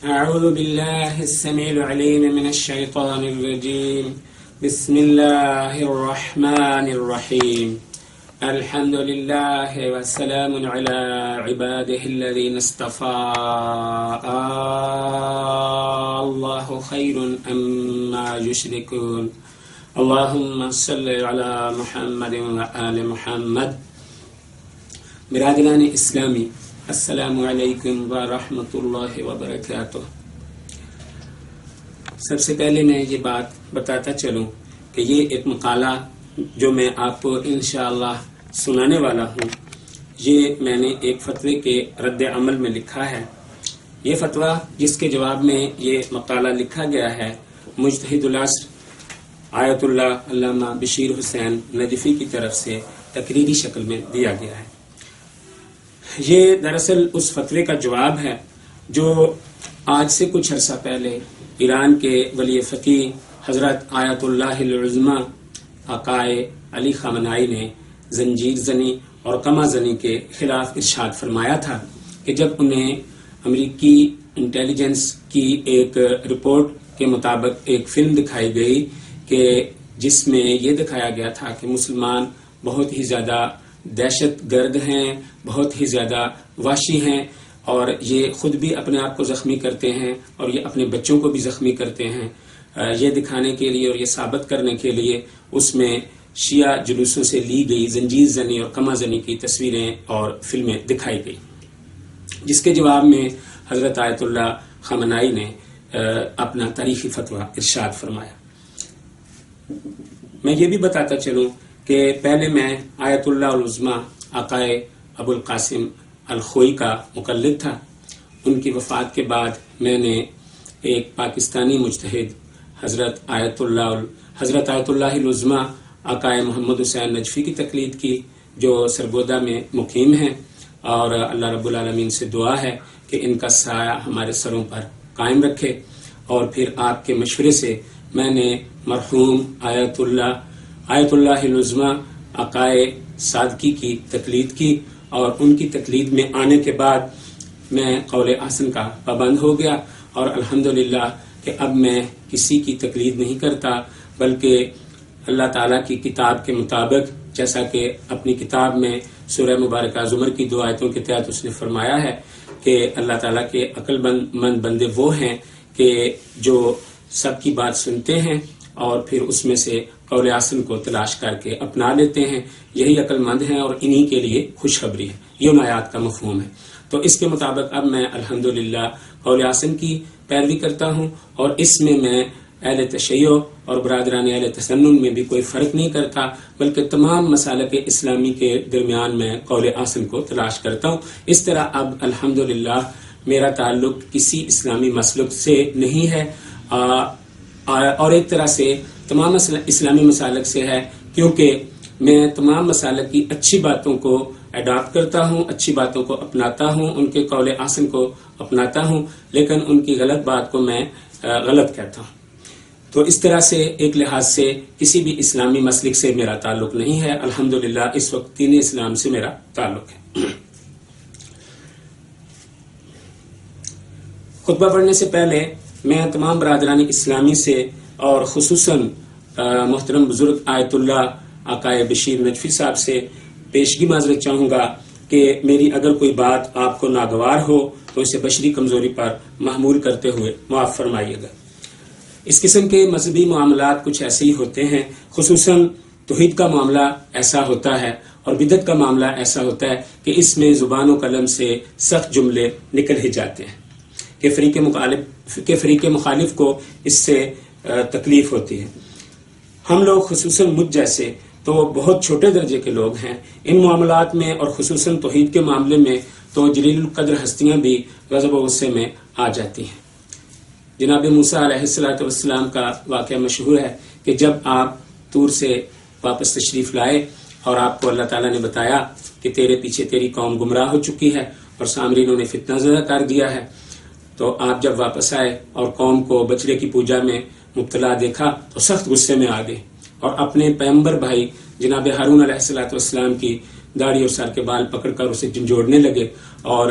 أعوذ بالله السميع العليم من الشيطان الرجيم. بسم الله الرحمن الرحيم. الحمد لله والسلام على عباده الذين اصطفى. الله خير أما يشركون. اللهم صل على محمد وآل محمد. برادران اسلامی، السلام علیکم ورحمۃ اللہ وبرکاتہ۔ سب سے پہلے میں یہ بات بتاتا چلوں کہ یہ ایک مقالہ جو میں آپ کو انشاءاللہ سنانے والا ہوں، یہ میں نے ایک فتوے کے رد عمل میں لکھا ہے۔ یہ فتویٰ جس کے جواب میں یہ مقالہ لکھا گیا ہے، مجتہد العصر آیت اللہ علامہ بشیر حسین نجفی کی طرف سے تقریری شکل میں دیا گیا ہے۔ یہ دراصل اس فتوے کا جواب ہے جو آج سے کچھ عرصہ پہلے ایران کے ولی فقیہ حضرت آیت اللہ العظمی آقائے علی خامنائی نے زنجیر زنی اور کما زنی کے خلاف ارشاد فرمایا تھا کہ جب انہیں امریکی انٹیلیجنس کی ایک رپورٹ کے مطابق ایک فلم دکھائی گئی کہ جس میں یہ دکھایا گیا تھا کہ مسلمان بہت ہی زیادہ دہشت گرد ہیں، بہت ہی زیادہ وحشی ہیں، اور یہ خود بھی اپنے آپ کو زخمی کرتے ہیں اور یہ اپنے بچوں کو بھی زخمی کرتے ہیں، یہ دکھانے کے لیے اور یہ ثابت کرنے کے لیے اس میں شیعہ جلوسوں سے لی گئی زنجیر زنی اور کما زنی کی تصویریں اور فلمیں دکھائی گئی، جس کے جواب میں حضرت آیت اللہ خامنائی نے اپنا تاریخی فتویٰ ارشاد فرمایا۔ میں یہ بھی بتاتا چلوں کہ پہلے میں آیت اللہ العظمی آقائے ابو القاسم الخوئی کا مقلد تھا۔ ان کی وفات کے بعد میں نے ایک پاکستانی مجتہد حضرت آیت اللہ العظمی آقائے محمد حسین نجفی کی تقلید کی، جو سرگودا میں مقیم ہیں، اور اللہ رب العالمین سے دعا ہے کہ ان کا سایہ ہمارے سروں پر قائم رکھے۔ اور پھر آپ کے مشورے سے میں نے مرحوم آیت اللہ العظمی عقائے صادقی کی تقلید کی، اور ان کی تقلید میں آنے کے بعد میں قول احسن کا پابند ہو گیا، اور الحمدللہ کہ اب میں کسی کی تقلید نہیں کرتا، بلکہ اللہ تعالیٰ کی کتاب کے مطابق، جیسا کہ اپنی کتاب میں سورہ مبارکہ زمر کی 2 آیتوں کے تحت اس نے فرمایا ہے کہ اللہ تعالیٰ کے عقل مند بندے وہ ہیں کہ جو سب کی بات سنتے ہیں اور پھر اس میں سے قول احسن کو تلاش کر کے اپنا لیتے ہیں، یہی عقل مند ہیں اور انہی کے لیے خوشخبری ہے۔ یہ ان آیات کا مفہوم ہے۔ تو اس کے مطابق اب میں الحمدللہ قول احسن کی پیروی کرتا ہوں، اور اس میں اہل تشیع اور برادران اہل تسنن میں بھی کوئی فرق نہیں کرتا، بلکہ تمام مسالک اسلامی کے درمیان میں قول احسن کو تلاش کرتا ہوں۔ اس طرح اب الحمدللہ میرا تعلق کسی اسلامی مسلک سے نہیں ہے، اور ایک طرح سے تمام اسلامی مسالک سے ہے، کیونکہ میں تمام مسالک کی اچھی باتوں کو اڈاپٹ کرتا ہوں، اچھی باتوں کو اپناتا ہوں، ان کے قول احسن کو اپناتا ہوں، لیکن ان کی غلط بات کو میں غلط کہتا ہوں۔ تو اس طرح سے ایک لحاظ سے کسی بھی اسلامی مسلک سے میرا تعلق نہیں ہے، الحمدللہ اس وقت دین اسلام سے میرا تعلق ہے۔ خطبہ پڑھنے سے پہلے میں تمام برادران اسلامی سے اور خصوصاً محترم بزرگ آیت اللہ آقائے بشیر نجفی صاحب سے پیشگی معذرت چاہوں گا کہ میری اگر کوئی بات آپ کو ناگوار ہو تو اسے بشری کمزوری پر محمول کرتے ہوئے معاف فرمائیے گا۔ اس قسم کے مذہبی معاملات کچھ ایسے ہی ہوتے ہیں، خصوصاً توحید کا معاملہ ایسا ہوتا ہے اور بدعت کا معاملہ ایسا ہوتا ہے کہ اس میں زبان و قلم سے سخت جملے نکل ہی جاتے ہیں کہ فریق مخالف کو اس سے تکلیف ہوتی ہے۔ ہم لوگ خصوصاً مجھ جیسے تو بہت چھوٹے درجے کے لوگ ہیں، ان معاملات میں اور خصوصاً توحید کے معاملے میں تو جلیل القدر ہستیاں بھی غضب و غصے میں آ جاتی ہیں۔ جناب موسیٰ علیہ السلام کا واقعہ مشہور ہے کہ جب آپ طور سے واپس تشریف لائے اور آپ کو اللہ تعالیٰ نے بتایا کہ تیرے پیچھے تیری قوم گمراہ ہو چکی ہے اور سامرینوں نے فتنہ زدہ کر دیا ہے، تو آپ جب واپس آئے اور قوم کو بچڑے کی پوجا میں مبتلا دیکھا تو سخت غصے میں آ گئے، اور اپنے پیغمبر بھائی جناب ہارون علیہ السلام کی داڑھی اور سر کے بال پکڑ کر اسے جھنجھوڑنے لگے اور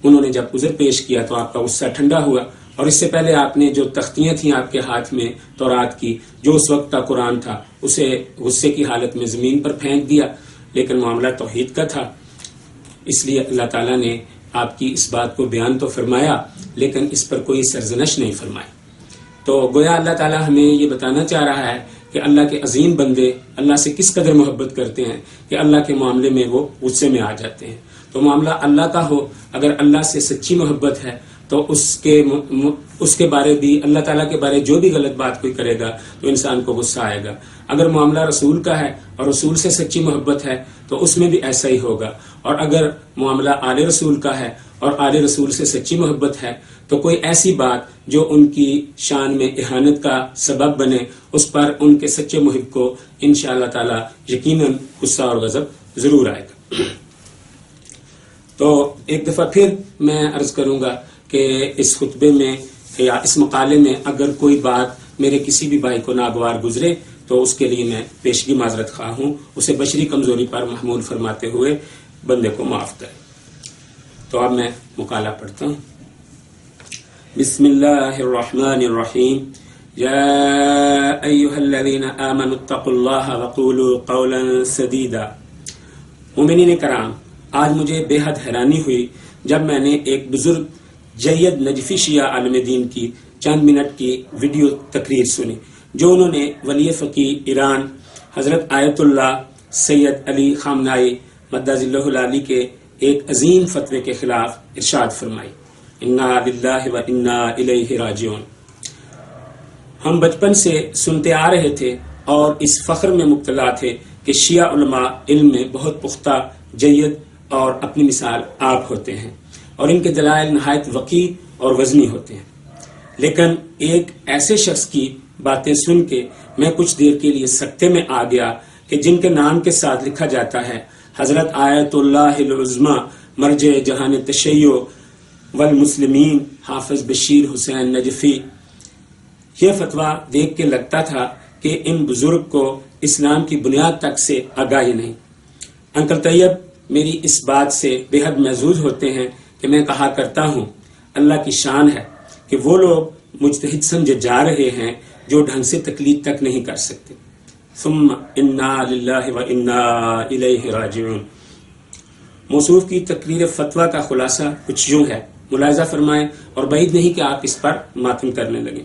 انہوں نے جب عذر پیش کیا تو آپ کا غصہ ٹھنڈا ہوا، اور اس سے پہلے آپ نے جو تختیاں تھیں آپ کے ہاتھ میں تورات کی، جو اس وقت کا قرآن تھا، اسے غصے کی حالت میں زمین پر پھینک دیا، لیکن معاملہ توحید کا تھا، اس لیے اللہ تعالیٰ نے آپ کی اس بات کو بیان تو فرمایا لیکن اس پر کوئی سرزنش نہیں فرمائی۔ تو گویا اللہ تعالیٰ ہمیں یہ بتانا چاہ رہا ہے کہ اللہ کے عظیم بندے اللہ سے کس قدر محبت کرتے ہیں کہ اللہ کے معاملے میں وہ غصے میں آ جاتے ہیں۔ تو معاملہ اللہ کا ہو، اگر اللہ سے سچی محبت ہے تو اس کے بارے بھی، اللہ تعالیٰ کے بارے جو بھی غلط بات کوئی کرے گا تو انسان کو غصہ آئے گا۔ اگر معاملہ رسول کا ہے اور رسول سے سچی محبت ہے تو اس میں بھی ایسا ہی ہوگا، اور اگر معاملہ آل رسول کا ہے اور آل رسول سے سچی محبت ہے تو کوئی ایسی بات جو ان کی شان میں اہانت کا سبب بنے، اس پر ان کے سچے محب کو انشاءاللہ تعالیٰ یقیناً غصہ اور غضب ضرور آئے گا۔ تو ایک دفعہ پھر میں عرض کروں گا کہ اس خطبے میں یا اس مقالے میں اگر کوئی بات میرے کسی بھی بھائی کو ناگوار گزرے تو اس کے لیے میں پیشگی معذرت خواہ ہوں، اسے بشری کمزوری پر محمول فرماتے ہوئے بندے کو معاف کریں۔ تو اب میں مقالہ پڑھتا ہوں۔ بسم اللہ الرحمن الرحیم۔ یا ایھا الذین آمنوا اتقوا اللہ وقولوا قولا سدیدا۔ مومنین کرام، آج مجھے بے حد حیرانی ہوئی جب میں نے ایک بزرگ جید نجفی شیعہ عالم دین کی چند منٹ کی ویڈیو تقریر سنی جو انہوں نے ولی فقیہ ایران حضرت آیت اللہ سید علی خامنائی مدظ اللہ العالی کے ایک عظیم فتوے کے خلاف ارشاد فرمائی، انا للہ و انا الیہ راجعون۔ ہم بچپن سے سنتے آ رہے تھے اور اس فخر میں مبتلا تھے کہ شیعہ علماء علم میں بہت پختہ، جید اور اپنی مثال آپ ہوتے ہیں، اور ان کے دلائل نہایت وقیع اور وزنی ہوتے ہیں۔ لیکن ایک ایسے شخص کی باتیں سن کے میں کچھ دیر کے لیے سکتے میں آ گیا کہ جن کے نام کے ساتھ لکھا جاتا ہے حضرت آیت اللہ العظمی مرجع جہان تشیع والمسلمین حافظ بشیر حسین نجفی۔ یہ فتویٰ دیکھ کے لگتا تھا کہ ان بزرگ کو اسلام کی بنیاد تک سے آگاہی نہیں۔ انکل طیب میری اس بات سے بے حد محظوظ ہوتے ہیں کہ میں کہا کرتا ہوں اللہ کی شان ہے کہ وہ لوگ مجتہد سمجھے جا رہے ہیں جو ڈھنگ سے تقلید تک نہیں کر سکتے۔ ثم انا للہ و انا الیہ راجعون۔ موصوف کی تقریر فتویٰ کا خلاصہ کچھ یوں ہے، ملاحظہ فرمائیں اور بعید نہیں کہ آپ اس پر ماتم کرنے لگیں۔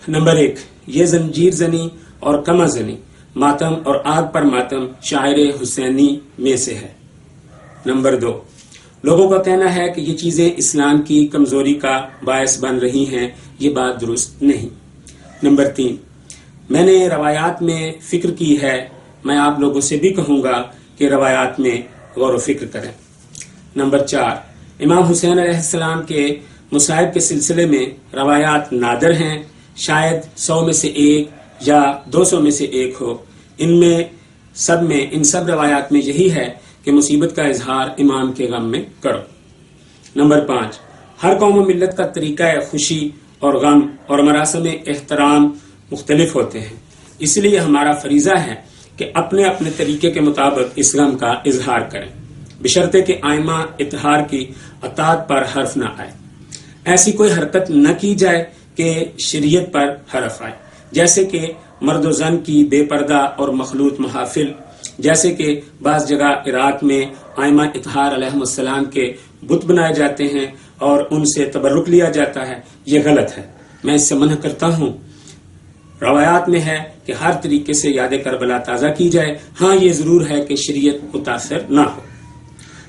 نمبر 1، یہ زنجیر زنی اور کمہ زنی، ماتم اور آگ پر ماتم شاعر حسینی میں سے ہے۔ نمبر 2، لوگوں کا کہنا ہے کہ یہ چیزیں اسلام کی کمزوری کا باعث بن رہی ہیں، یہ بات درست نہیں۔ نمبر 3، میں نے روایات میں فکر کی ہے، میں آپ لوگوں سے بھی کہوں گا کہ روایات میں غور و فکر کریں۔ نمبر 4، امام حسین علیہ السلام کے مصائب کے سلسلے میں روایات نادر ہیں، شاید 100 میں سے 1 یا 200 میں سے 1 ہو۔ ان سب روایات میں یہی ہے کہ مصیبت کا اظہار امام کے غم میں کرو۔ نمبر 5، ہر قوم و ملت کا طریقہ خوشی اور غم اور مراسم احترام مختلف ہوتے ہیں، اس لیے ہمارا فریضہ ہے کہ اپنے اپنے طریقے کے مطابق اس غم کا اظہار کریں، بشرطے کہ آئمہ اطہار کی اطاعت پر حرف نہ آئے۔ ایسی کوئی حرکت نہ کی جائے کہ شریعت پر حرف آئے، جیسے کہ مرد و زن کی بے پردہ اور مخلوط محافل، جیسے کہ بعض جگہ عراق میں آئمہ اطہار علیہ السلام کے بت بنائے جاتے ہیں اور ان سے تبرک لیا جاتا ہے۔ یہ غلط ہے، میں اس سے منع کرتا ہوں۔ روایات میں ہے کہ ہر طریقے سے یاد کربلا تازہ کی جائے، ہاں یہ ضرور ہے کہ شریعت متاثر نہ ہو۔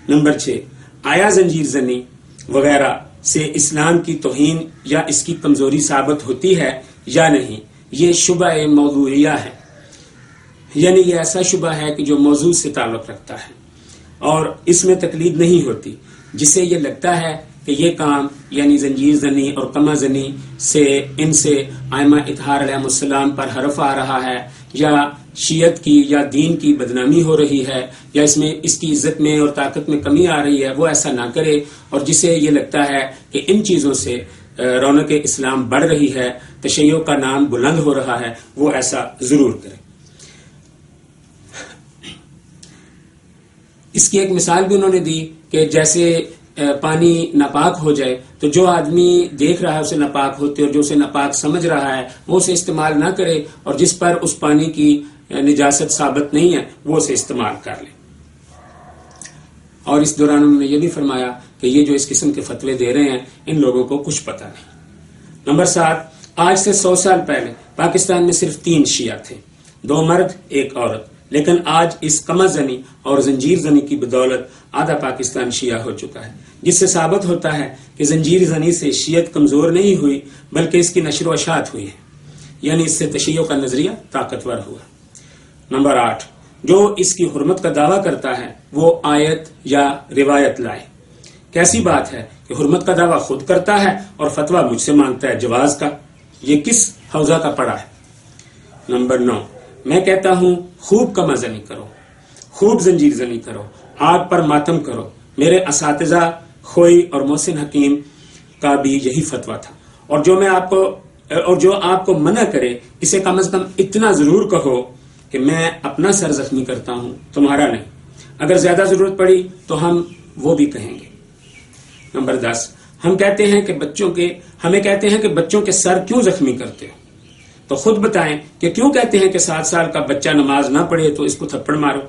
نمبر 6، آیا زنجیر زنی وغیرہ سے اسلام کی توہین یا اس کی کمزوری ثابت ہوتی ہے یا نہیں؟ یہ شبہ موضوعیہ ہے، یعنی یہ ایسا شبہ ہے کہ جو موضوع سے تعلق رکھتا ہے اور اس میں تقلید نہیں ہوتی، جسے یہ لگتا ہے کہ یہ کام یعنی زنجیر زنی اور قمع زنی سے ان سے آئمہ اطہار علیہ السلام پر حرف آ رہا ہے، یا شیعت کی یا دین کی بدنامی ہو رہی ہے، یا اس کی عزت میں اور طاقت میں کمی آ رہی ہے، وہ ایسا نہ کرے۔ اور جسے یہ لگتا ہے کہ ان چیزوں سے رونق اسلام بڑھ رہی ہے، تشیع کا نام بلند ہو رہا ہے، وہ ایسا ضرور کرے۔ اس کی ایک مثال بھی انہوں نے دی کہ جیسے پانی ناپاک ہو جائے تو جو آدمی دیکھ رہا ہے اسے ناپاک ہوتے اور جو اسے ناپاک سمجھ رہا ہے وہ اسے استعمال نہ کرے، اور جس پر اس پانی کی نجاست ثابت نہیں ہے وہ اسے استعمال کر لے۔ اور اس دوران انہوں نے یہ بھی فرمایا کہ یہ جو اس قسم کے فتوے دے رہے ہیں ان لوگوں کو کچھ پتہ نہیں۔ نمبر 7، آج سے 100 سال پہلے پاکستان میں صرف 3 شیعہ تھے، 2 مرد 1 عورت، لیکن آج اس قمع زنی اور زنجیر زنی کی بدولت آدھا پاکستان شیعہ ہو چکا ہے، جس سے ثابت ہوتا ہے کہ زنجیر زنی سے شیعت کمزور نہیں ہوئی بلکہ اس کی نشر و اشاعت ہوئی ہے، یعنی اس سے تشیع کا نظریہ طاقتور ہوا۔ نمبر 8، جو اس کی حرمت کا دعویٰ کرتا ہے وہ آیت یا روایت لائے۔ کیسی بات ہے کہ حرمت کا دعویٰ خود کرتا ہے اور فتویٰ مجھ سے مانگتا ہے جواز کا، یہ کس حوزہ کا پڑا ہے؟ نمبر 9، میں کہتا ہوں خوب قمع زنی کرو، خوب زنجیر زنی کرو، آگ پر ماتم کرو۔ میرے اساتذہ خوئی اور محسن حکیم کا بھی یہی فتویٰ تھا، اور جو آپ کو منع کرے اسے کم از کم اتنا ضرور کہو کہ میں اپنا سر زخمی کرتا ہوں، تمہارا نہیں۔ اگر زیادہ ضرورت پڑی تو ہم وہ بھی کہیں گے۔ نمبر 10، ہمیں کہتے ہیں کہ بچوں کے سر کیوں زخمی کرتے ہو؟ تو خود بتائیں کہ کیوں کہتے ہیں کہ 7 سال کا بچہ نماز نہ پڑھے تو اس کو تھپڑ مارو؟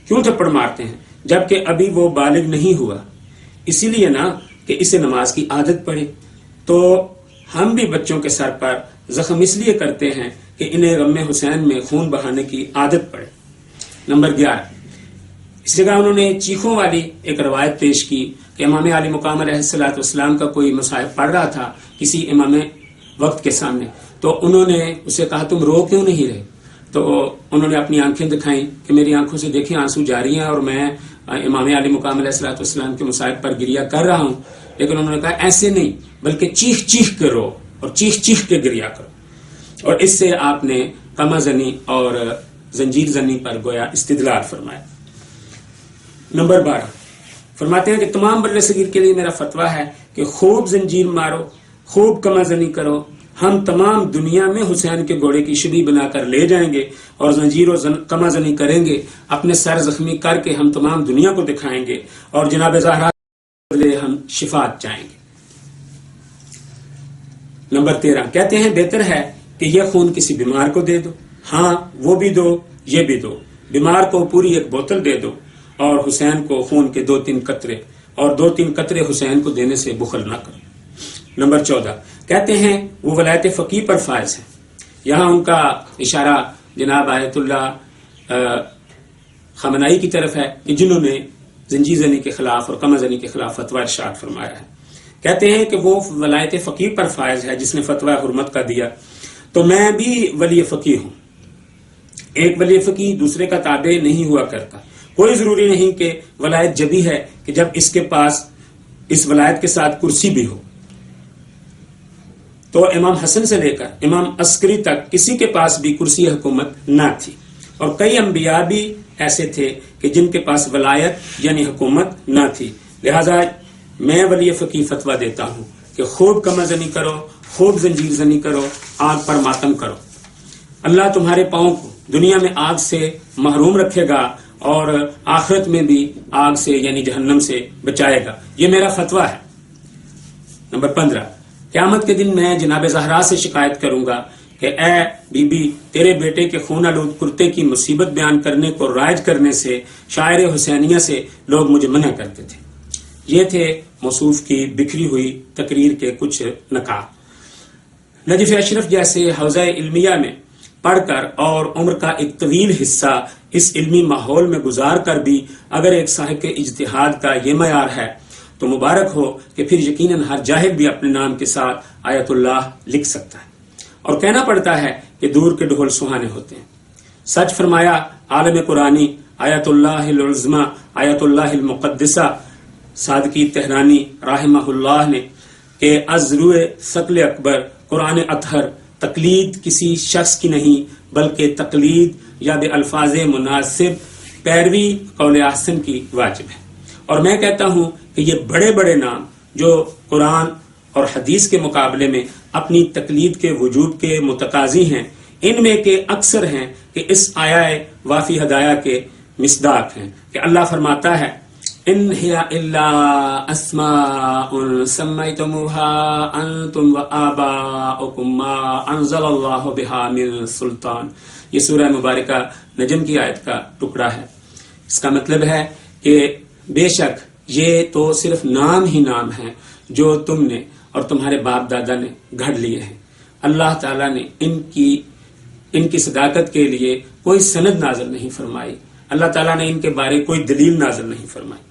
کیوں تھپڑ مارتے ہیں جبکہ ابھی وہ بالغ نہیں ہوا؟ اسی لیے نا کہ اسے نماز کی عادت پڑے۔ تو ہم بھی بچوں کے سر پر زخم اس لیے کرتے ہیں کہ انہیں غم حسین میں خون بہانے کی عادت پڑے۔ نمبر 11، اس جگہ انہوں نے چیخوں والی ایک روایت پیش کی کہ امام علی مقام علیہ الصلوۃ والسلام کا کوئی مصاحب پڑھ رہا تھا کسی امام وقت کے سامنے، تو انہوں نے اسے کہا تم رو کیوں نہیں رہے؟ تو انہوں نے اپنی آنکھیں دکھائیں کہ میری آنکھوں سے دیکھیں آنسو جاری ہیں اور میں امام علی مقام علیہ الصلوۃ والسلام کے مصاحب پر گریہ کر رہا ہوں۔ لیکن انہوں نے کہا ایسے نہیں، بلکہ چیخ چیخ کے رو اور چیخ چیخ کے گریہ کرو، اور اس سے آپ نے قمع زنی اور زنجیر زنی پر گویا استدلال فرمایا۔ نمبر 12، فرماتے ہیں کہ تمام بر صغیر کے لیے میرا فتویٰ ہے کہ خوب زنجیر مارو، خوب قمع زنی کرو، ہم تمام دنیا میں حسین کے گھوڑے کی شبیہ بنا کر لے جائیں گے اور زنجیر و قمع زنی کریں گے، اپنے سر زخمی کر کے ہم تمام دنیا کو دکھائیں گے، اور جناب زہرا کے بدلے ہم شفاعت چاہیں گے۔ نمبر 13، کہتے ہیں بہتر ہے کہ یہ خون کسی بیمار کو دے دو، ہاں وہ بھی دو یہ بھی دو، بیمار کو پوری ایک بوتل دے دو اور حسین کو خون کے 2-3 قطرے، اور 2-3 قطرے حسین کو دینے سے بخل نہ کرو۔ نمبر 14، کہتے ہیں وہ ولایت فقیہ پر فائز ہے۔ یہاں ان کا اشارہ جناب آیت اللہ خامنائی کی طرف ہے کہ جنہوں نے زنجیر زنی کے خلاف اور قمع زنی کے خلاف فتویٰ ارشاد فرمایا ہے۔ کہتے ہیں کہ وہ ولایت فقیہ پر فائز ہے جس نے فتویٰ حرمت کا دیا، تو میں بھی ولی فقیہ ہوں۔ ایک ولی فقیہ دوسرے کا تابع نہیں ہوا کرتا، کوئی ضروری نہیں کہ ولایت جبھی ہے کہ جب اس کے پاس اس ولایت کے ساتھ کرسی بھی ہو۔ تو امام حسن سے لے کر امام عسکری تک کسی کے پاس بھی کرسی حکومت نہ تھی، اور کئی انبیاء بھی ایسے تھے کہ جن کے پاس ولایت یعنی حکومت نہ تھی۔ لہذا میں ولی فقیہ فتویٰ دیتا ہوں کہ خوب قمع زنی کرو، خوب زنجیر زنی کرو، آگ پر ماتم کرو۔ اللہ تمہارے پاؤں کو دنیا میں آگ سے محروم رکھے گا اور آخرت میں بھی آگ سے یعنی جہنم سے بچائے گا، یہ میرا فتویٰ ہے۔ نمبر 15، قیامت کے دن میں جناب زہرا سے شکایت کروں گا کہ اے بی بی، تیرے بیٹے کے خون آلود کرتے کی مصیبت بیان کرنے کو رائج کرنے سے شاعر حسینیہ سے لوگ مجھے منع کرتے تھے۔ یہ تھے موصوف کی بکھری ہوئی تقریر کے کچھ نکات۔ نجف اشرف جیسے حوزہ علمیہ میں پڑھ کر اور عمر کا ایک طویل حصہ اس علمی ماحول میں گزار کر بھی اگر ایک صاحب کے اجتہاد کا یہ معیار ہے تو مبارک ہو کہ پھر یقیناً ہر جاہل بھی اپنے نام کے ساتھ آیت اللہ لکھ سکتا ہے، اور کہنا پڑتا ہے کہ دور کے ڈھول سہانے ہوتے ہیں۔ سچ فرمایا عالم قرآنی آیت اللہ العظمی آیت اللہ المقدسہ صادقی تہرانی رحمہ اللہ نے کہ از روئے ثقل اکبر قرآن اطہر تقلید کسی شخص کی نہیں بلکہ تقلید یا بے الفاظ مناسب پیروی قول احسن کی واجب ہے۔ اور میں کہتا ہوں کہ یہ بڑے بڑے نام جو قرآن اور حدیث کے مقابلے میں اپنی تقلید کے وجوب کے متقاضی ہیں، ان میں کے اکثر ہیں کہ اس آیہ وافی ہدایہ کے مصداق ہیں کہ اللہ فرماتا ہے ان ہی الا اسماء سمیتموها انتم وآباؤکم ما انزل اللہ بہا من سلطان. یہ سورہ مبارکہ نجم کی آیت کا ٹکڑا ہے. اس کا مطلب ہے کہ بے شک یہ تو صرف نام ہی نام ہیں جو تم نے اور تمہارے باپ دادا نے گھڑ لیے ہیں. اللہ تعالیٰ نے ان کی صداقت کے لیے کوئی سند نازل نہیں فرمائی. اللہ تعالیٰ نے ان کے بارے کوئی دلیل نازل نہیں فرمائی.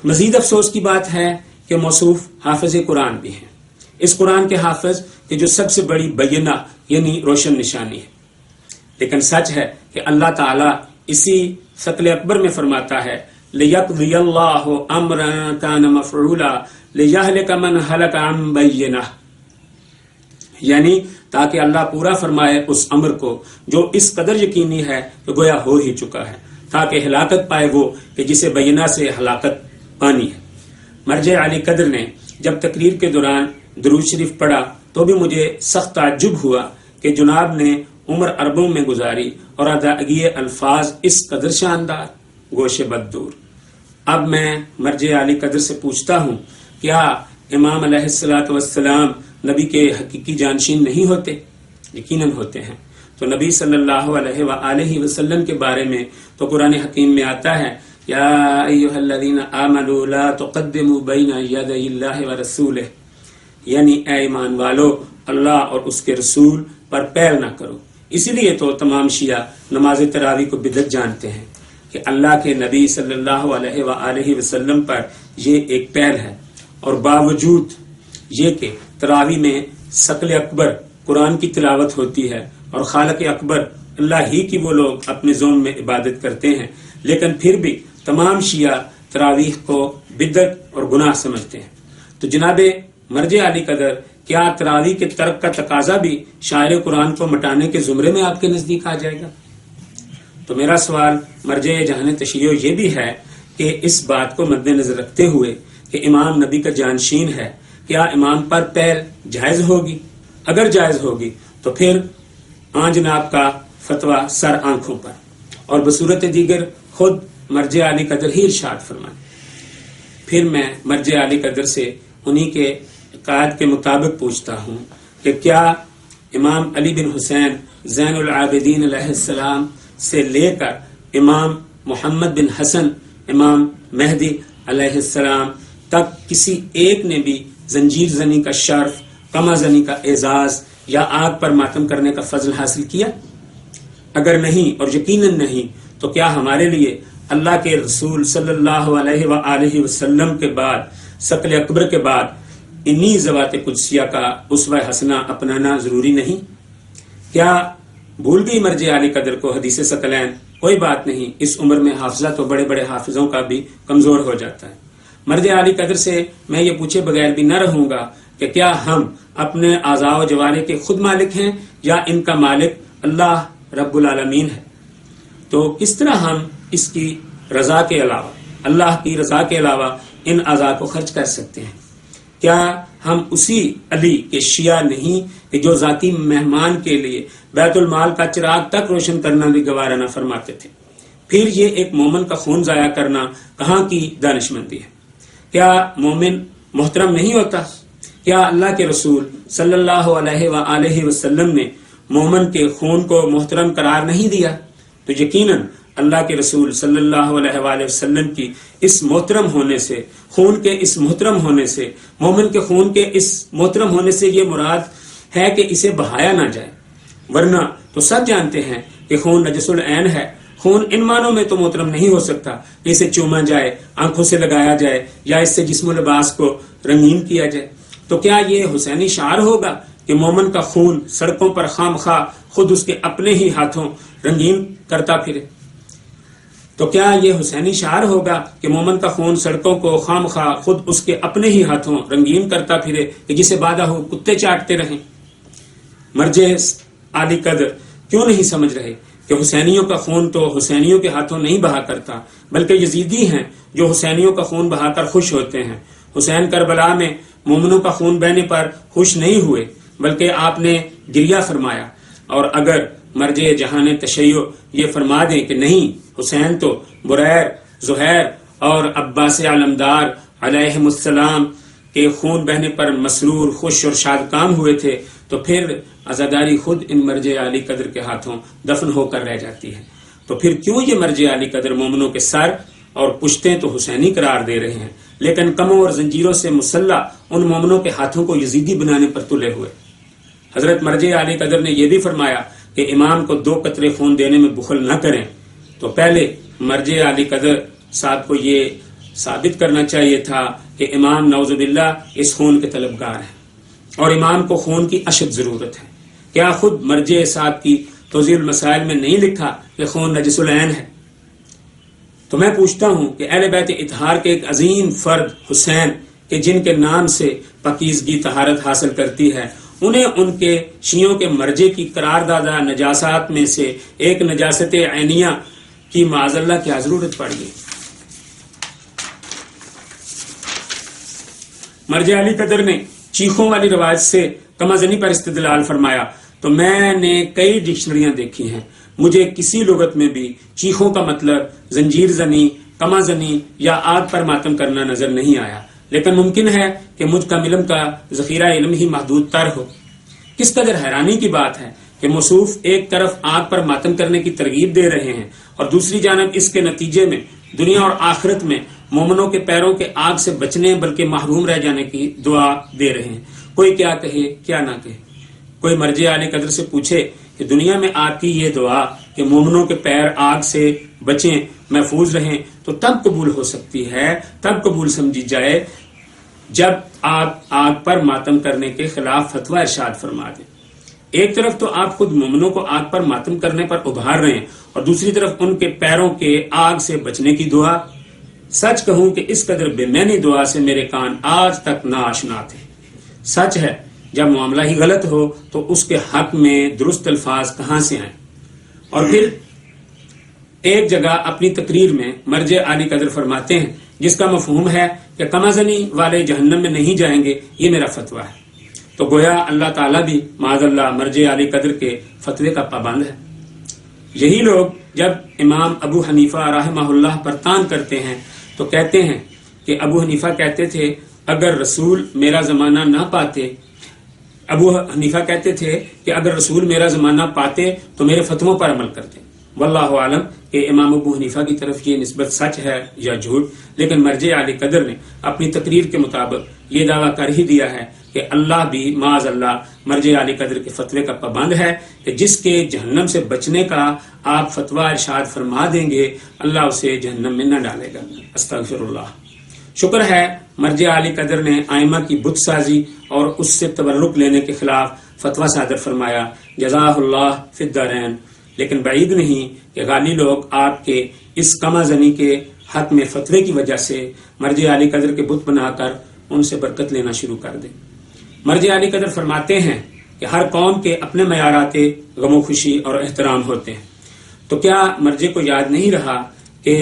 مزید افسوس کی بات ہے کہ موصوف حافظ قرآن بھی ہیں. اس قرآن کے حافظ کہ جو سب سے بڑی بینہ یعنی روشن نشانی ہے. لیکن سچ ہے کہ اللہ تعالیٰ اسی ثقل اکبر میں فرماتا ہے لِيَقْضِيَ اللَّهُ أَمْرًا كَانَ مَفْعُولًا لِيَهْلِكَ مَنْ هَلَكَ عَنْ بَيِّنَةٍ، یعنی تاکہ اللہ پورا فرمائے اس امر کو جو اس قدر یقینی ہے کہ گویا ہو ہی چکا ہے، تاکہ ہلاکت پائے وہ کہ جسے بینہ سے ہلاکت پانی ہے. مرجع علی قدر نے جب تقریر کے دوران درود شریف پڑھا تو بھی مجھے سخت تعجب ہوا کہ جناب نے عمر عربوں میں گزاری اور ادائیگی الفاظ اس قدر شاندار، گوش بد دور. اب میں مرجع علی قدر سے پوچھتا ہوں، کیا امام علیہ السلام نبی کے حقیقی جانشین نہیں ہوتے؟ یقیناً ہوتے ہیں. تو نبی صلی اللہ علیہ وآلہ وسلم کے بارے میں تو قرآن حکیم میں آتا ہے یا ایھا الذین آمنوا لا تقدموا بین یدی اللہ ورسولہ، یعنی اے ایمان والو اللہ اور اس کے رسول پر پیر نہ کرو. اسی لیے تو تمام شیعہ نماز تراویح کو بدعت جانتے ہیں کہ اللہ کے نبی صلی اللہ علیہ وآلہ وسلم پر یہ ایک پیر ہے، اور باوجود یہ کہ تراویح میں ثقل اکبر قرآن کی تلاوت ہوتی ہے اور خالق اکبر اللہ ہی کی وہ لوگ اپنے زوم میں عبادت کرتے ہیں، لیکن پھر بھی تمام شیعہ تراویح کو بدعت اور گناہ سمجھتے ہیں. تو جناب مرجع علی قدر، کیا تراویح کے ترک کا تقاضا بھی شاعر قرآن کو مٹانے کے زمرے میں آپ کے نزدیک آ جائے گا؟ تو میرا سوال مرجع جہان تشیع یہ بھی ہے کہ اس بات کو مد نظر رکھتے ہوئے کہ امام نبی کا جانشین ہے، کیا امام پر پیر جائز ہوگی؟ اگر جائز ہوگی تو پھر جناب کا فتویٰ سر آنکھوں پر، اور بصورت دیگر خود مرجع علی قدر ہی ارشاد فرمائے. پھر میں مرجع علی قدر سے انہی کے قائد کے مطابق پوچھتا ہوں کہ کیا امام علی بن حسین زین العابدین علیہ السلام سے لے کر امام محمد بن حسن امام مہدی علیہ السلام تک کسی ایک نے بھی زنجیر زنی کا شرف، قمع زنی کا اعزاز یا آگ پر ماتم کرنے کا فضل حاصل کیا؟ اگر نہیں اور یقیناً نہیں تو کیا ہمارے لیے اللہ کے رسول صلی اللہ علیہ وآلہ وسلم کے بعد، ثقل اکبر کے بعد، انہی ذوات قدسیہ کا اسوہ حسنہ اپنانا ضروری نہیں؟ کیا بھول گئی مرجع علی قدر کو حدیث ثقلین؟ کوئی بات نہیں، اس عمر میں حافظہ تو بڑے بڑے حافظوں کا بھی کمزور ہو جاتا ہے. مرجع علی قدر سے میں یہ پوچھے بغیر بھی نہ رہوں گا کہ کیا ہم اپنے اعضاء و جوارح کے خود مالک ہیں یا ان کا مالک اللہ رب العالمین ہے؟ تو کس طرح ہم اس کی رضا کے علاوہ، اللہ کی رضا کے علاوہ ان اعضاء کو خرچ کر سکتے ہیں؟ کیا ہم اسی علی کے شیعہ نہیں کہ جو ذاتی مہمان کے لیے بیت المال کا چراغ تک روشن کرنا بھی گوارا نہ فرماتے تھے؟ پھر یہ ایک مومن کا خون ضائع کرنا کہاں کی دانشمندی ہے؟ کیا مومن محترم نہیں ہوتا؟ کیا اللہ کے رسول صلی اللہ علیہ وآلہ وسلم نے مومن کے خون کو محترم قرار نہیں دیا؟ تو یقیناً اللہ کے رسول صلی اللہ علیہ وآلہ وسلم کی اس محترم ہونے سے، خون کے اس محترم ہونے سے، مومن کے خون کے اس محترم ہونے سے یہ مراد ہے کہ اسے بہایا نہ جائے، ورنہ تو سب جانتے ہیں کہ خون نجس العین ہے. خون ان معنوں میں تو محترم نہیں ہو سکتا کہ اسے چوما جائے، آنکھوں سے لگایا جائے یا اس سے جسم و لباس کو رنگین کیا جائے. تو کیا یہ حسینی شعار ہوگا کہ مومن کا خون سڑکوں پر خام خواہ خود اس کے اپنے ہی ہاتھوں رنگین کرتا پھرے؟ تو کیا یہ حسینی شعار ہوگا کہ مومن کا خون سڑکوں کو خام خواہ خود اس کے اپنے ہی ہاتھوں رنگین کرتا پھرے کہ جسے بادہ ہو کتے چاٹتے رہیں؟ مرجع علی قدر کیوں نہیں سمجھ رہے کہ حسینیوں کا خون تو حسینیوں کے ہاتھوں نہیں بہا کرتا، بلکہ یزیدی ہیں جو حسینیوں کا خون بہا کر خوش ہوتے ہیں. حسین کربلا میں مومنوں کا خون بہنے پر خوش نہیں ہوئے بلکہ آپ نے گریہ فرمایا. اور اگر مرجع جہان تشیع یہ فرما دیں کہ نہیں، حسین تو بریر، زہیر اور عباس علمدار علیہم السلام کے خون بہنے پر مسرور، خوش اور شادکام ہوئے تھے، تو پھر عزاداری خود ان مرجع عالی قدر کے ہاتھوں دفن ہو کر رہ جاتی ہے۔ تو پھر کیوں یہ مرجع عالی قدر مومنوں کے سر اور پشتیں تو حسینی قرار دے رہے ہیں، لیکن کموں اور زنجیروں سے مسلح ان مومنوں کے ہاتھوں کو یزیدی بنانے پر تلے ہوئے؟ حضرت مرجع عالی قدر نے یہ بھی فرمایا کہ امام کو 2 قطرے خون دینے میں بخل نہ کریں۔ تو پہلے مرجع عالی قدر صاحب کو یہ ثابت کرنا چاہیے تھا کہ امام نعوذ باللہ اس خون کے طلبگار ہیں اور امام کو خون کی اشد ضرورت ہے۔ کیا خود مرجع صاحب کی توضیح المسائل میں نہیں لکھا کہ خون نجس العین ہے؟ تو میں پوچھتا ہوں کہ اہل بیت اطہار کے ایک عظیم فرد حسین کہ جن کے نام سے پاکیزگی طہارت حاصل کرتی ہے، انہیں ان کے شیعوں کے مرجع کی قرار دادہ نجاسات میں سے ایک نجاست عینیہ کی معاذ اللہ کیا ضرورت پڑ گئی؟ مرجع علی قدر نے چیخوں والی روایت سے کما زنی پر استدلال فرمایا تو میں نے کئی ڈکشنریاں دیکھی ہیں، مجھے کسی لغت میں بھی چیخوں کا مطلب زنجیر زنی، کما زنی یا آگ پر ماتم کرنا نظر نہیں آیا، لیکن ممکن ہے کہ مجھ کا علم کا ذخیرہ علم ہی محدود تر ہو۔ کس قدر حیرانی کی بات ہے کہ موصوف ایک طرف آگ پر ماتم کرنے کی ترغیب دے رہے ہیں اور دوسری جانب اس کے نتیجے میں دنیا اور آخرت میں مومنوں کے پیروں کے آگ سے بچنے بلکہ محروم رہ جانے کی دعا دے رہے ہیں۔ کوئی کیا کہے کیا نہ کہے، کوئی مرجع عالی قدر سے پوچھے کہ دنیا میں آپ کی یہ دعا کہ مومنوں کے پیر آگ سے بچیں، محفوظ رہیں، تو تب قبول ہو سکتی ہے، تب قبول سمجھی جائے جب آپ آگ پر ماتم کرنے کے خلاف فتویٰ ارشاد فرما دیں۔ ایک طرف تو آپ خود مومنوں کو آگ پر ماتم کرنے پر ابھار رہے ہیں اور دوسری طرف ان کے پیروں کے آگ سے بچنے کی دعا۔ سچ کہوں کہ اس قدر بے معنی دعا سے میرے کان آج تک ناآشنا تھے۔ سچ ہے جب معاملہ ہی غلط ہو تو اس کے حق میں درست الفاظ کہاں سے آئیں؟ اور پھر ایک جگہ اپنی تقریر میں مرجع عالی قدر فرماتے ہیں جس کا مفہوم ہے کہ کمازنی والے جہنم میں نہیں جائیں گے، یہ میرا فتویٰ ہے۔ تو گویا اللہ تعالیٰ بھی معاذ اللہ مرجع عالی قدر کے فتوے کا پابند ہے۔ یہی لوگ جب امام ابو حنیفہ رحمہ اللہ پر تان کرتے ہیں تو کہتے ہیں کہ ابو حنیفہ کہتے تھے اگر رسول میرا زمانہ نہ پاتے، ابو حنیفہ کہتے تھے کہ اگر رسول میرا زمانہ پاتے تو میرے فتووں پر عمل کرتے۔ واللہ عالم کہ امام ابو حنیفہ کی طرف یہ نسبت سچ ہے یا جھوٹ، لیکن مرجع علی قدر نے اپنی تقریر کے مطابق یہ دعویٰ کر ہی دیا ہے کہ اللہ بھی معاذ اللہ مرجع علی قدر کے فتوے کا پابند ہے کہ جس کے جہنم سے بچنے کا آپ فتویٰ ارشاد فرما دیں گے اللہ اسے جہنم میں نہ ڈالے گا۔ استغفر اللہ۔ شکر ہے مرجع علی قدر نے آئمہ کی بت سازی اور اس سے تبرک لینے کے خلاف فتویٰ صادر فرمایا، جزاہ اللہ فی الدارین۔ لیکن بعید نہیں کہ غالی لوگ آپ کے اس کما زنی کے حق میں فتوے کی وجہ سے مرجع علی قدر کے بت بنا کر ان سے برکت لینا شروع کر دیں۔ مرجع علی قدر فرماتے ہیں کہ ہر قوم کے اپنے معیارات غم و خوشی اور احترام ہوتے ہیں، تو کیا مرجع کو یاد نہیں رہا کہ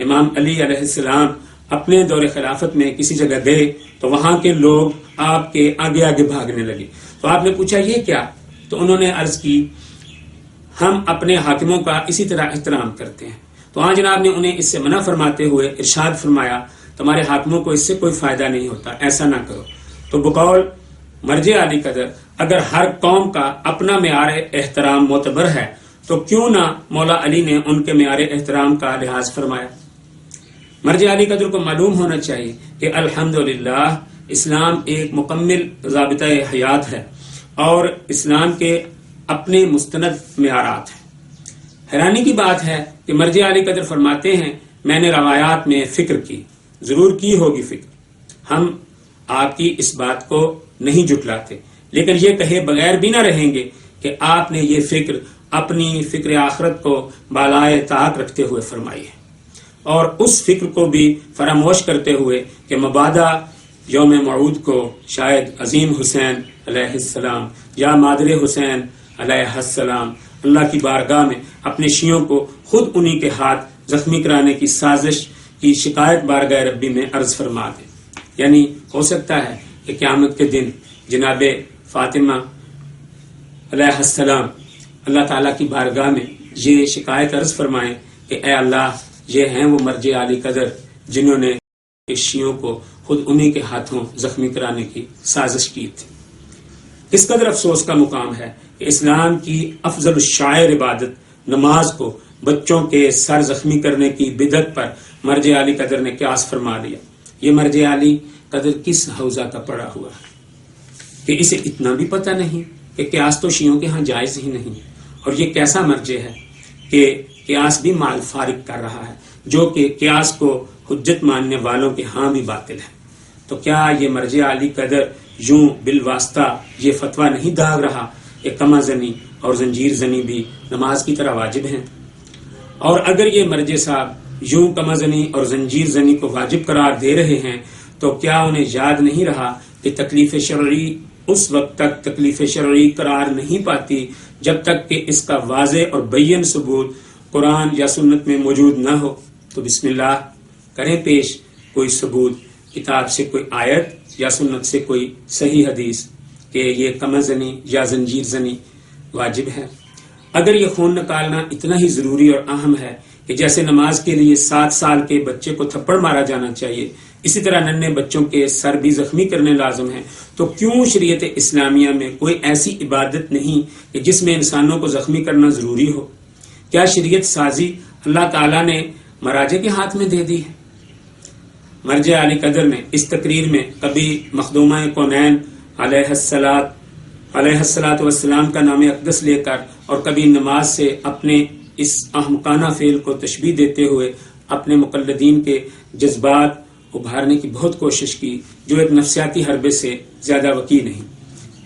امام علی علیہ السلام اپنے دور خلافت میں کسی جگہ گئے تو وہاں کے لوگ آپ کے آگے آگے بھاگنے لگے، تو آپ نے پوچھا یہ کیا؟ تو انہوں نے عرض کی ہم اپنے حاکموں کا اسی طرح احترام کرتے ہیں۔ تو ہاں جناب نے انہیں اس سے منع فرماتے ہوئے ارشاد فرمایا تمہارے حاکموں کو اس سے کوئی فائدہ نہیں ہوتا، ایسا نہ کرو۔ تو بقول مرجع علی قدر اگر ہر قوم کا اپنا معیار احترام معتبر ہے تو کیوں نہ مولا علی نے ان کے معیار احترام کا لحاظ فرمایا؟ مرجع علی قدر کو معلوم ہونا چاہیے کہ الحمدللہ اسلام ایک مکمل ضابطہ حیات ہے اور اسلام کے اپنے مستند معیارات ہیں۔ حیرانی کی بات ہے کہ مرجع علی قدر فرماتے ہیں میں نے روایات میں فکر کی، ضرور کی ہوگی فکر، ہم آپ کی اس بات کو نہیں جھٹلاتے، لیکن یہ کہے بغیر بھی نہ رہیں گے کہ آپ نے یہ فکر اپنی فکر آخرت کو بالائے طاق رکھتے ہوئے فرمائی ہے، اور اس فکر کو بھی فراموش کرتے ہوئے کہ مبادہ یوم موعود کو شاید عظیم حسین علیہ السلام یا مادر حسین علیہ السلام اللہ کی بارگاہ میں اپنے شیعوں کو خود انہی کے ہاتھ زخمی کرانے کی سازش کی شکایت بارگاہ ربی میں عرض فرما دیں۔ یعنی ہو سکتا ہے کہ قیامت کے دن جناب فاطمہ علیہ السلام اللہ تعالیٰ کی بارگاہ میں یہ شکایت عرض فرمائیں کہ اے اللہ یہ ہیں وہ مرجع علی قدر جنہوں نے اس شیعوں کو خود انہی کے ہاتھوں زخمی کرانے کی سازش کی تھی۔ اس قدر افسوس کا مقام ہے کہ اسلام کی افضل الشعائر عبادت نماز کو بچوں کے سر زخمی کرنے کی بدعت پر مرجع علی قدر نے قیاس فرما لیا۔ یہ مرجع علی قدر کس حوزہ کا پڑا ہوا ہے کہ اسے اتنا بھی پتہ نہیں کہ قیاس تو شیعوں کے ہاں جائز ہی نہیں، اور یہ کیسا مرجع ہے کہ قیاس بھی مال فارغ کر رہا ہے، جو کہ قیاس کو حجت ماننے والوں کے ہاں بھی باطل ہے۔ تو کیا یہ مرجع علی قدر یوں بالواسطہ یہ فتویٰ نہیں داغ رہا کہ کمع زنی اور زنجیر زنی بھی نماز کی طرح واجب ہیں؟ اور اگر یہ مرجع صاحب یوں کمع زنی اور زنجیر زنی کو واجب قرار دے رہے ہیں تو کیا انہیں یاد نہیں رہا کہ تکلیف شرعی اس وقت تک تکلیف شرعی قرار نہیں پاتی جب تک کہ اس کا واضح اور بین ثبوت قرآن یا سنت میں موجود نہ ہو؟ تو بسم اللہ کریں پیش کوئی ثبوت، کتاب سے کوئی آیت یا سنت سے کوئی صحیح حدیث کہ یہ کمع زنی یا زنجیر زنی واجب ہے۔ اگر یہ خون نکالنا اتنا ہی ضروری اور اہم ہے کہ جیسے نماز کے لیے 7 سال کے بچے کو تھپڑ مارا جانا چاہیے، اسی طرح ننھے بچوں کے سر بھی زخمی کرنے لازم ہے، تو کیوں شریعت اسلامیہ میں کوئی ایسی عبادت نہیں کہ جس میں انسانوں کو زخمی کرنا ضروری ہو؟ کیا شریعت سازی اللہ تعالیٰ نے مراجع کے ہاتھ میں دے دی ہے؟ مرجع علی قدر نے اس تقریر میں کبھی مخدومہ کونین علیہ الصلاۃ والسلام کا نام اقدس لے کر اور کبھی نماز سے اپنے اس احمقانہ فعل کو تشبیہ دیتے ہوئے اپنے مقلدین کے جذبات ابھارنے کی بہت کوشش کی، جو ایک نفسیاتی حربے سے زیادہ وقی نہیں۔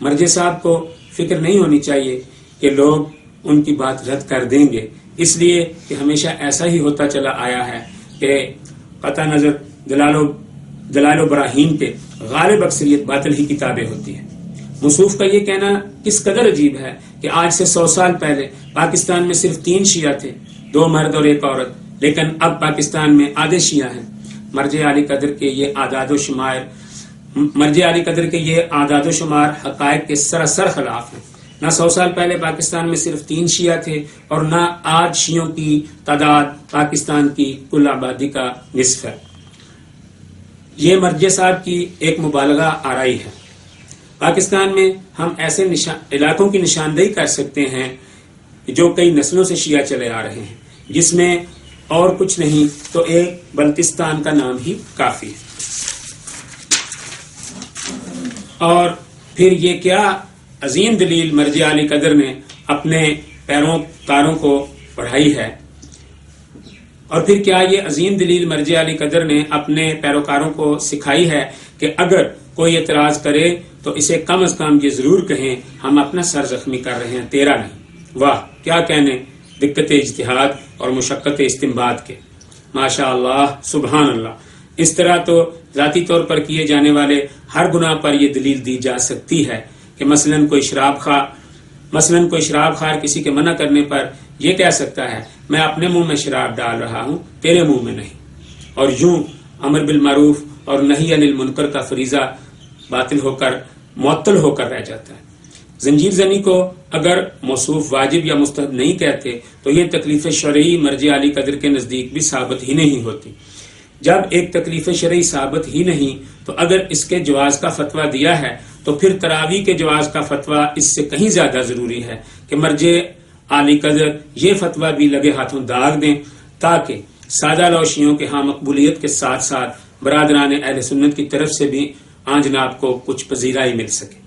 مرجع صاحب کو فکر نہیں ہونی چاہیے کہ لوگ ان کی بات رد کر دیں گے، اس لیے کہ ہمیشہ ایسا ہی ہوتا چلا آیا ہے کہ قطع نظر دلال و براہین کے غالب اکثریت باطل ہی کتابیں ہوتی ہیں۔ موصوف کا یہ کہنا کس قدر عجیب ہے کہ آج سے 100 سال پہلے پاکستان میں صرف 3 شیعہ تھے، 2 مرد اور 1 عورت، لیکن اب پاکستان میں آدھے شیعہ ہیں۔ مرجع علی قدر کے یہ اعداد و شمار حقائق کے سراسر خلاف ہیں۔ نہ 100 سال پہلے پاکستان میں صرف 3 شیعہ تھے اور نہ آج شیعوں کی تعداد پاکستان کی کل آبادی کا نصف ہے۔ یہ مرجع صاحب کی ایک مبالغہ آرائی ہے۔ پاکستان میں ہم ایسے علاقوں کی نشاندہی کر سکتے ہیں جو کئی نسلوں سے شیعہ چلے آ رہے ہیں، جس میں اور کچھ نہیں تو ایک بلتستان کا نام ہی کافی ہے۔ اور پھر یہ کیا عظیم دلیل مرجع علی قدر نے اپنے پیروکاروں کو پڑھائی ہے، اور پھر کیا یہ عظیم دلیل مرجع علی قدر نے اپنے پیروکاروں کو سکھائی ہے کہ اگر کوئی اعتراض کرے تو اسے کم از کم یہ ضرور کہیں ہم اپنا سر زخمی کر رہے ہیں، تیرا نہیں۔ واہ کیا کہنے دقت اجتہاد اور مشقت استنباط کے، ماشاء اللہ سبحان اللہ۔ اس طرح تو ذاتی طور پر کیے جانے والے ہر گناہ پر یہ دلیل دی جا سکتی ہے کہ مثلاً کوئی شراب خوار کسی کے منع کرنے پر یہ کہہ سکتا ہے میں اپنے منہ میں شراب ڈال رہا ہوں، تیرے منہ میں نہیں، اور یوں امر بالمعروف اور نہی عن المنکر کا فریضہ باطل ہو کر معطل ہو کر رہ جاتا ہے۔ زنجیر زنی کو اگر موصوف واجب یا مستحب نہیں کہتے تو یہ تکلیف شرعی مرجع علی قدر کے نزدیک بھی ثابت ہی نہیں ہوتی۔ جب ایک تکلیف شرعی ثابت ہی نہیں تو اگر اس کے جواز کا فتویٰ دیا ہے تو پھر تراویح کے جواز کا فتویٰ اس سے کہیں زیادہ ضروری ہے کہ مرجع علی قدر یہ فتویٰ بھی لگے ہاتھوں داغ دیں تاکہ سادہ لوشیوں کے ہاں مقبولیت کے ساتھ ساتھ برادران اہل سنت کی طرف سے بھی جناب کو کچھ پذیرائی مل سکے۔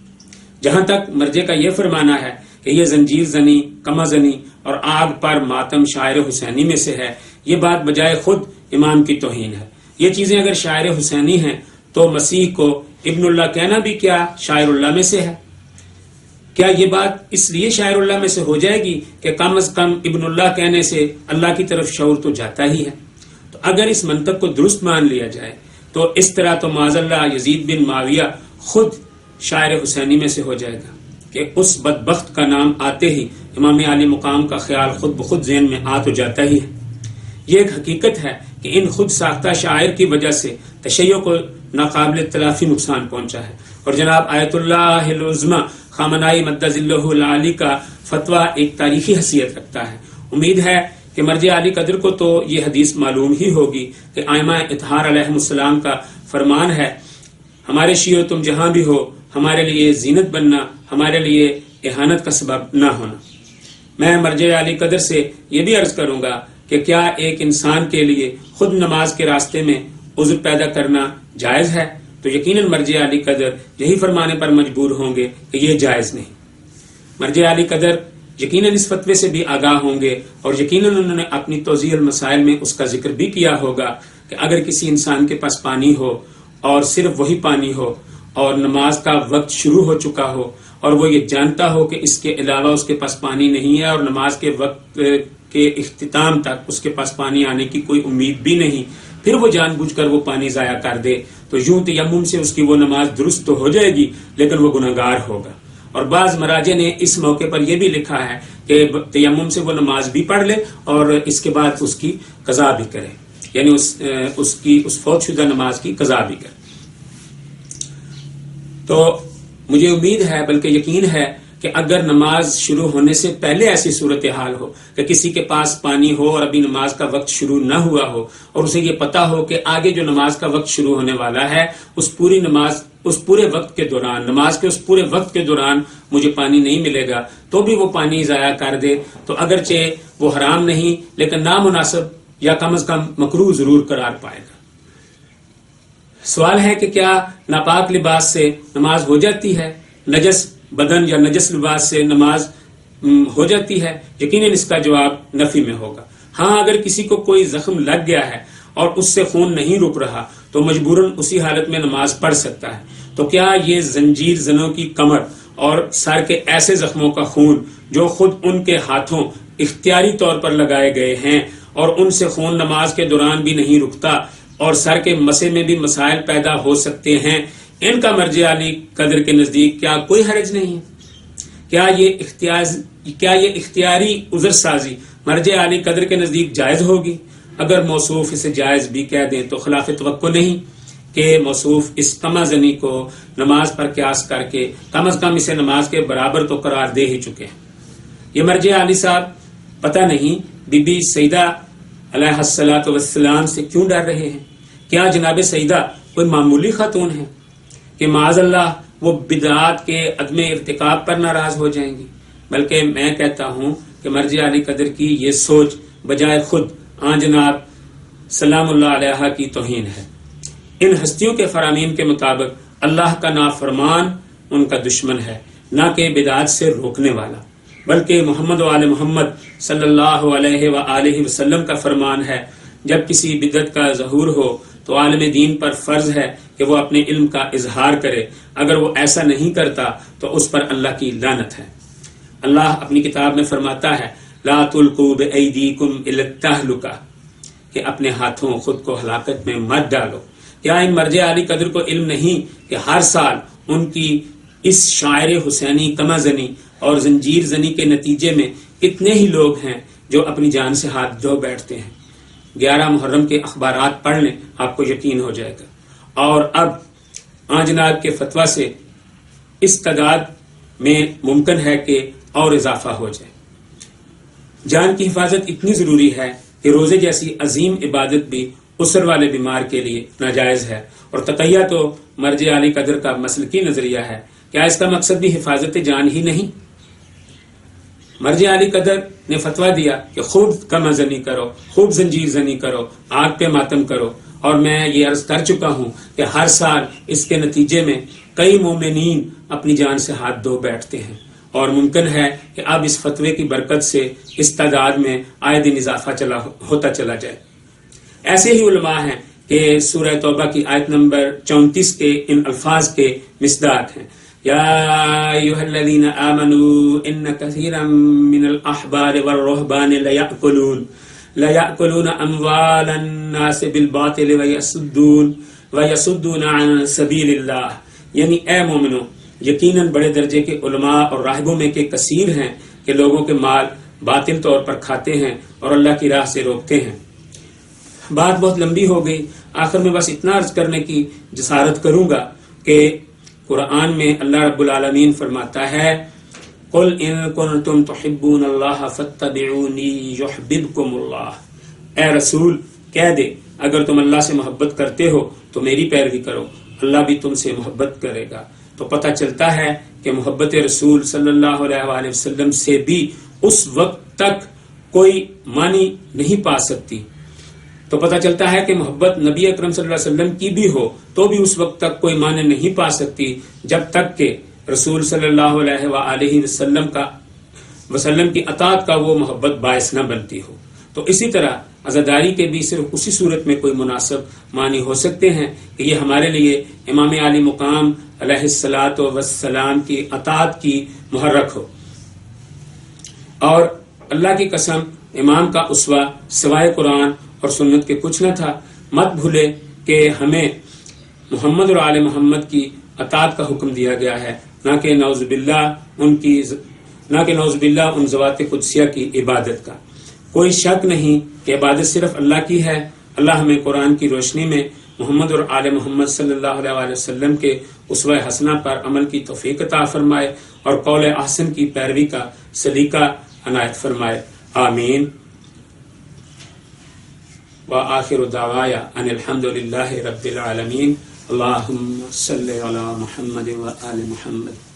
جہاں تک مرجع کا یہ فرمانا ہے کہ یہ زنجیر زنی، کمع زنی اور آگ پر ماتم شاعر حسینی میں سے ہے، یہ بات بجائے خود امام کی توہین ہے۔ یہ چیزیں اگر شاعر حسینی ہیں تو مسیح کو ابن اللہ کہنا بھی کیا شاعر اللہ میں سے ہے؟ کیا یہ بات اس لیے شاعر اللہ میں سے ہو جائے گی کہ کم از کم ابن اللہ کہنے سے اللہ کی طرف شعور تو جاتا ہی ہے؟ تو اگر اس منطق کو درست مان لیا جائے تو اس طرح تو معاذ اللہ یزید بن معاویہ خود شاعر حسینی میں سے ہو جائے گا کہ اس بدبخت کا نام آتے ہی امام علی مقام کا خیال خود بخود ذہن میں آ تو جاتا ہی ہے۔ یہ ایک حقیقت ہے کہ ان خود ساختہ شاعر کی وجہ سے تشیع کو ناقابل تلافی نقصان پہنچا ہے، اور جناب آیت اللہ العظمی خامنائی مد ظلہ العالی کا فتویٰ ایک تاریخی حیثیت رکھتا ہے۔ امید ہے کہ مرجع عالی قدر کو تو یہ حدیث معلوم ہی ہوگی کہ ائمہ اطہار علیہ السلام کا فرمان ہے، ہمارے شیعو تم جہاں بھی ہو ہمارے لیے زینت بننا، ہمارے لیے اہانت کا سبب نہ ہونا۔ میں مرجع عالی قدر سے یہ بھی عرض کروں گا کہ کیا ایک انسان کے لیے خود نماز کے راستے میں عذر پیدا کرنا جائز ہے؟ تو یقیناً مرجع عالی قدر یہی فرمانے پر مجبور ہوں گے کہ یہ جائز نہیں۔ مرجع عالی قدر یقیناً اس فتوے سے بھی آگاہ ہوں گے، اور یقیناً انہوں نے اپنی توضیح المسائل میں اس کا ذکر بھی کیا ہوگا کہ اگر کسی انسان کے پاس پانی ہو اور صرف وہی پانی ہو اور نماز کا وقت شروع ہو چکا ہو اور وہ یہ جانتا ہو کہ اس کے علاوہ اس کے پاس پانی نہیں ہے اور نماز کے وقت کے اختتام تک اس کے پاس پانی آنے کی کوئی امید بھی نہیں، پھر وہ جان بوجھ کر وہ پانی ضائع کر دے، تو یوں تیمم سے اس کی وہ نماز درست تو ہو جائے گی لیکن وہ گناہگار ہوگا۔ اور بعض مراجع نے اس موقع پر یہ بھی لکھا ہے کہ تیمم سے وہ نماز بھی پڑھ لے اور اس کے بعد اس کی قضا بھی کرے، یعنی اس فوت شدہ نماز کی قضا بھی کرے۔ تو مجھے امید ہے بلکہ یقین ہے کہ اگر نماز شروع ہونے سے پہلے ایسی صورتحال ہو کہ کسی کے پاس پانی ہو اور ابھی نماز کا وقت شروع نہ ہوا ہو اور اسے یہ پتا ہو کہ آگے جو نماز کا وقت شروع ہونے والا ہے اس پورے وقت کے دوران، نماز کے اس پورے وقت کے دوران مجھے پانی نہیں ملے گا، تو بھی وہ پانی ضائع کر دے تو اگرچہ وہ حرام نہیں لیکن نامناسب یا کم از کم مکروہ ضرور قرار پائے گا۔ سوال ہے کہ کیا ناپاک لباس سے نماز ہو جاتی ہے؟ نجس بدن یا نجس لباس سے نماز ہو جاتی ہے؟ یقیناً اس کا جواب نفی میں ہوگا۔ ہاں، اگر کسی کو کوئی زخم لگ گیا ہے اور اس سے خون نہیں رک رہا تو مجبوراً اسی حالت میں نماز پڑھ سکتا ہے۔ تو کیا یہ زنجیر زنوں کی کمر اور سر کے ایسے زخموں کا خون جو خود ان کے ہاتھوں اختیاری طور پر لگائے گئے ہیں اور ان سے خون نماز کے دوران بھی نہیں رکتا اور سر کے مسے میں بھی مسائل پیدا ہو سکتے ہیں، ان کا مرجع علی قدر کے نزدیک کیا کوئی حرج نہیں ہے؟ کیا یہ اختیاری عذر سازی مرجع علی قدر کے نزدیک جائز ہوگی؟ اگر موصوف اسے جائز بھی کہہ دیں تو خلاف توقع نہیں کہ موصوف اس کما زنی کو نماز پر قیاس کر کے کم از کم اسے نماز کے برابر تو قرار دے ہی چکے ہیں۔ یہ مرجع علی صاحب پتہ نہیں بی بی سیدہ علیہ الصلوۃ والسلام سے کیوں ڈر رہے ہیں؟ کیا جناب سیدہ کوئی معمولی خاتون ہے کہ معاذ اللہ وہ بدعات کے عدم ارتکاب پر ناراض ہو جائیں گی؟ بلکہ میں کہتا ہوں کہ مرجع علی قدر کی یہ سوچ بجائے خود جناب سلام اللہ علیہ کی توہین ہے۔ ان ہستیوں کے فرامین کے مطابق اللہ کا نافرمان ان کا دشمن ہے، نہ کہ بدعات سے روکنے والا، بلکہ محمد و آل محمد صلی اللہ علیہ وآلہ وسلم کا فرمان ہے، جب کسی بدعت کا ظہور ہو تو عالم دین پر فرض ہے کہ وہ اپنے علم کا اظہار کرے، اگر وہ ایسا نہیں کرتا تو اس پر اللہ کی لعنت ہے۔ اللہ اپنی کتاب میں فرماتا ہے لا تلقوا بأیدیکم الی التہلکہ، کہ اپنے ہاتھوں خود کو ہلاکت میں مت ڈالو۔ کیا ان مرجع علی قدر کو علم نہیں کہ ہر سال ان کی اس شاعر حسینی کما زنی اور زنجیر زنی کے نتیجے میں کتنے ہی لوگ ہیں جو اپنی جان سے ہاتھ دھو بیٹھتے ہیں؟ 11 محرم کے اخبارات پڑھ لیں، آپ کو یقین ہو جائے گا۔ اور اب جناب کے فتویٰ سے اس تعداد میں ممکن ہے کہ اور اضافہ ہو جائے۔ جان کی حفاظت اتنی ضروری ہے کہ روزے جیسی عظیم عبادت بھی اسر والے بیمار کے لیے ناجائز ہے، اور تقیہ تو مرجع علی قدر کا مسلکی نظریہ ہے۔ کیا اس کا مقصد بھی حفاظت جان ہی نہیں؟ مرجع علی قدر نے فتویٰ دیا کہ خوب کما زنی کرو، خوب زنجیر زنی کرو، آگ پہ ماتم کرو، اور میں یہ عرض کر چکا ہوں کہ ہر سال اس کے نتیجے میں کئی مومنین اپنی جان سے ہاتھ دھو بیٹھتے ہیں، اور ممکن ہے کہ اب اس فتوے کی برکت سے اس تعداد میں آئے دن اضافہ ہوتا چلا جائے۔ ایسے ہی علماء ہیں کہ سورہ توبہ کی آیت نمبر 34 کے ان الفاظ کے مصداق ہیں یا ایھا الذین آمنوا ان کثیرا من الاحبار والرہبان لیأکلون اموال الناس بالباطل ویصدون عن سبیل اللہ، یعنی اے مومنو، یقیناً بڑے درجے کے علماء اور راہبوں میں کے کثیر ہیں کہ لوگوں کے مال باطل طور پر کھاتے ہیں اور اللہ کی راہ سے روکتے ہیں۔ بات بہت لمبی ہو گئی، آخر میں بس اتنا عرض کرنے کی جسارت کروں گا کہ قرآن میں اللہ رب العالمین فرماتا ہے قل ان کنتم تحبون اللہ فاتبعونی یحببکم اللہ، اے رسول کہہ دے اگر تم اللہ سے محبت کرتے ہو تو میری پیروی کرو، اللہ بھی تم سے محبت کرے گا۔ تو پتہ چلتا ہے کہ محبت رسول صلی اللہ علیہ وآلہ وسلم سے بھی اس وقت تک کوئی معنی نہیں پا سکتی۔ تو پتہ چلتا ہے کہ محبت نبی اکرم صلی اللہ علیہ وسلم کی بھی ہو تو بھی اس وقت تک کوئی معنی نہیں پا سکتی جب تک کہ رسول صلی اللہ علیہ وآلہ وسلم کی اطاعت کا وہ محبت باعث نہ بنتی ہو۔ تو اسی طرح عزاداری کے بھی صرف اسی صورت میں کوئی مناسب معنی ہو سکتے ہیں کہ یہ ہمارے لیے امام عالی مقام علیہ الصلاۃ والسلام کی اطاعت کی محرک ہو۔ اور اللہ کی قسم امام کا اسوہ سوائے قرآن اور سنت کے کچھ نہ تھا۔ مت بھولے کہ ہمیں محمد اور آل محمد کی اطاعت کا حکم دیا گیا ہے، نہ کہ نعوذ باللہ ان ذوات قدسیہ کی عبادت کا۔ کوئی شک نہیں کہ عبادت صرف اللہ کی ہے۔ اللہ ہمیں قرآن کی روشنی میں محمد اور آل محمد صلی اللہ علیہ وآلہ وسلم کے اسوہ حسنہ پر عمل کی توفیق عطا فرمائے اور قول احسن کی پیروی کا سلیقہ عنایت فرمائے، آمین۔ وآخر دعوایا ان الحمد للہ رب العالمین۔ اللہم صلی علی محمد وآل محمد۔